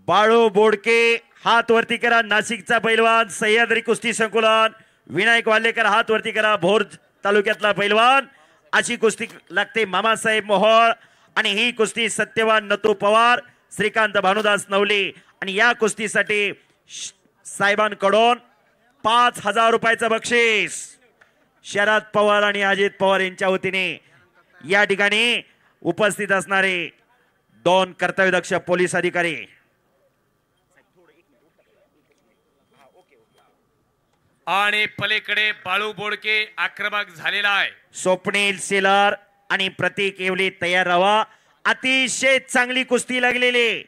बाळू बोडके हात वरती करा. नाशिकचा पैलवान सह्याद्री कुस्ती संकुलन. विनायक वाल्लेकर हात वरती करा. भोर तालुक्यातला पैलवान. अशी कुस्ती लागते मामासाहेब मोहोळ आणि ही कुस्ती सत्यवान नतू पवार, श्रीकांत भानुदास नवले आणि या कुस्तीसाठी साहेबांकडून 5000 रुपयाचं बक्षीस शरद पवार आणि अजित पवार यांच्या वतीने या ठिकाणी उपस्थित असणारे 2 कर्तव्यदक्ष पोलीस अधिकारी. आणि पलीकडे बाळू बोडके आक्रमक झालेला आहे. स्वप्नील सेलार आणि प्रतीक येवले तयार राहा. अतिशय चांगली कुस्ती लागलेली,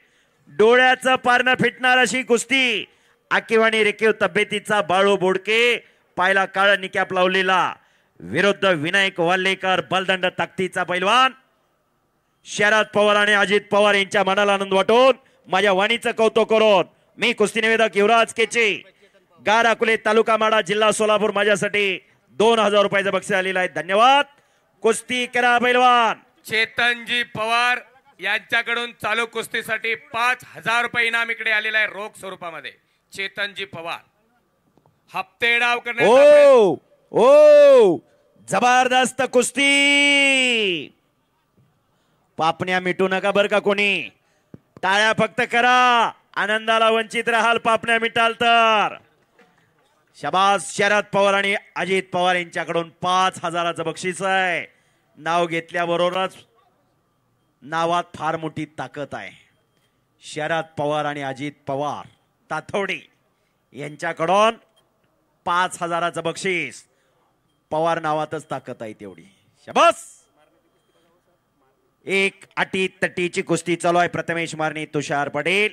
डोळ्याचं पारणं फिटणार अशी कुस्ती. आकिवाणी रेखीव तब्येतीचा बाळू बोडके, पायला काळा निकॅप लावलेला, विरुद्ध विनायक वाल्लेकर बलदंड ताकदीचा पैलवान. शरद पवार आणि अजित पवार यांच्या मनाला आनंद वाटून माझ्या वाणीचं कौतुक करून मी कुस्ती निवेदक युवराज केचे, गार अकोले, तालुका माडा, जिल्हा सोलापूर, माझ्यासाठी 2000 रुपयाचं बक्षीस आलेलं आहे. धन्यवाद. कुस्ती करा पैलवान. चेतनजी पवार यांच्याकडून चालू कुस्तीसाठी 5000 रुपये इनाम इकडे आलेला आहे रोख स्वरूपामध्ये. चेतनजी पवार हप्ते डाव करण्याचा ओ जबरदस्त कुस्ती. पापण्या मिटू नका बर का कोणी. टाळ्या फक्त करा. आनंदाला वंचित राहाल पापण्या मिटाल तर. शाबास. शरद पवार आणि अजित पवार यांच्याकडून 5000चं बक्षीस आहे. नाव घेतल्याबरोबरच नावात फार मोठी ताकद आहे. शरद पवार आणि अजित पवार ताथोडी यांच्याकडून 5000चं बक्षीस. पवार नावातच ताकद आहे तेवढी. शाबास. एक अटी तटीची कुस्ती चालू आहे. प्रथमेश मारणे, तुषार पटेल.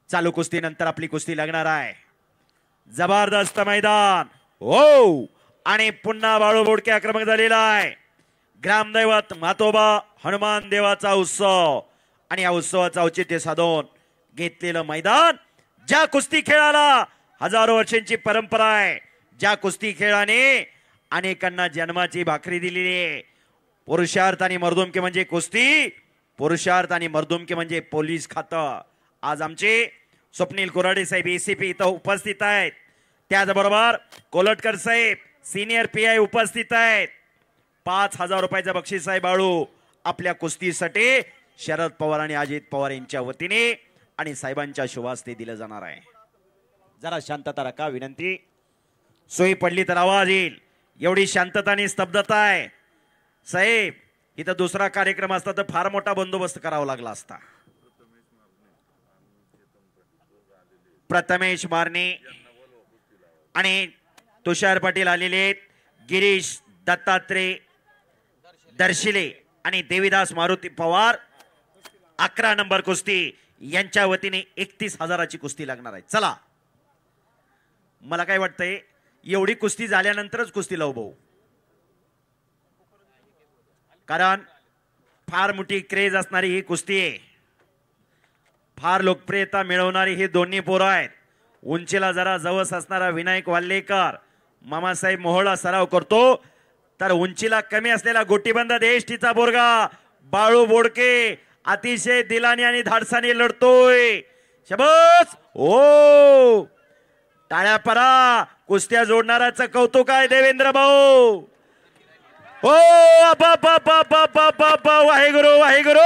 चालू कुस्ती नंतर आपली कुस्ती लागणार आहे. जबरदस्त मैदान. हो आणि पुन्हा बाळू बोडके आक्रमक झालेला आहे. ग्रामदैवत मातोबा हनुमान देवाचा उत्सव आणि या उत्सवाचा औचित्य साधून घेतलेलं मैदान. ज्या कुस्ती खेळाला हजारो वर्षांची परंपरा आहे, ज्या कुस्ती खेळाने अनेकांना जन्माची भाकरी दिलेली आहे. पुरुषार्थ आणि मर्दुमकी म्हणजे कुस्ती, पुरुषार्थ आणि मर्दुमकी म्हणजे पोलीस खातं. आज आमचे स्वप्नील कोराडे साहेब एसीपी इथं उपस्थित आहेत. त्याचबरोबर कोलटकर साहेब सिनियर पीआय उपस्थित आहेत. 5000 रुपयाचं बक्षीस आहे बाळू आपल्या कुस्तीसाठी. शरद पवार आणि अजित पवार यांच्या वतीने आणि साहेबांच्या शुभास्ते दिलं जाणार आहे. जरा शांतता राखा विनंती. सोयी पडली तर आवाज येईल. एवढी शांतता आणि स्तब्धता आहे साहेब. इथं दुसरा कार्यक्रम असता तर फार मोठा बंदोबस्त करावा लागला असता. प्रथमेश मारणे आणि तुषार पाटील आलेले, गिरीश दत्तात्रय दर्शिले आणि देवीदास मारुती पवार. 11 नंबर कुस्ती यांच्या वतीने 31000ची कुस्ती लागणार आहे. चला. मला काय वाटतंय एवढी कुस्ती झाल्यानंतरच कुस्ती लावू भाऊ, कारण फार मोठी क्रेज असणारी ही कुस्ती आहे. फार लोकप्रियता मिळवणारी ही दोन्ही पोरं आहेत. उंचीला जरा जवस असणारा विनायक वाल्लेकर मामासाहेब मोहोळा सराव करतो, तर उंचीला कमी असलेला गोटीबंद देष्टीचा बोरगा बाळू बोडके अतिशय दिलाने आणि धाडसाने लढतोय. शबास. ओ टाळ्या परा. कुस्त्या जोडणाराचं कौतुक आहे देवेंद्र भाऊ. हो वाहेगुरु वाहेगुरु.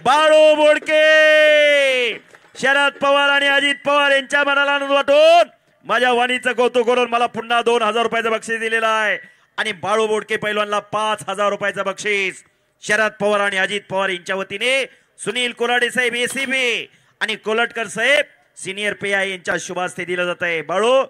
बाळू बोडके शरद पवार आणि अजित पवार यांच्या मनाला आनंद वाटून माझ्या वाणीचं कौतुक करून मला पुन्हा 2000 रुपयाचं बक्षीस दिलेलं आहे. आणि बाळू बोडके पैलवानला 5000 रुपयाचं बक्षीस शरद पवार आणि अजित पवार यांच्या वतीने सुनील कोराडे साहेब एसीबी आणि कोलटकर साहेब सिनियर पीआय यांच्या शुभास्ते दिलं जात आहे. बाळू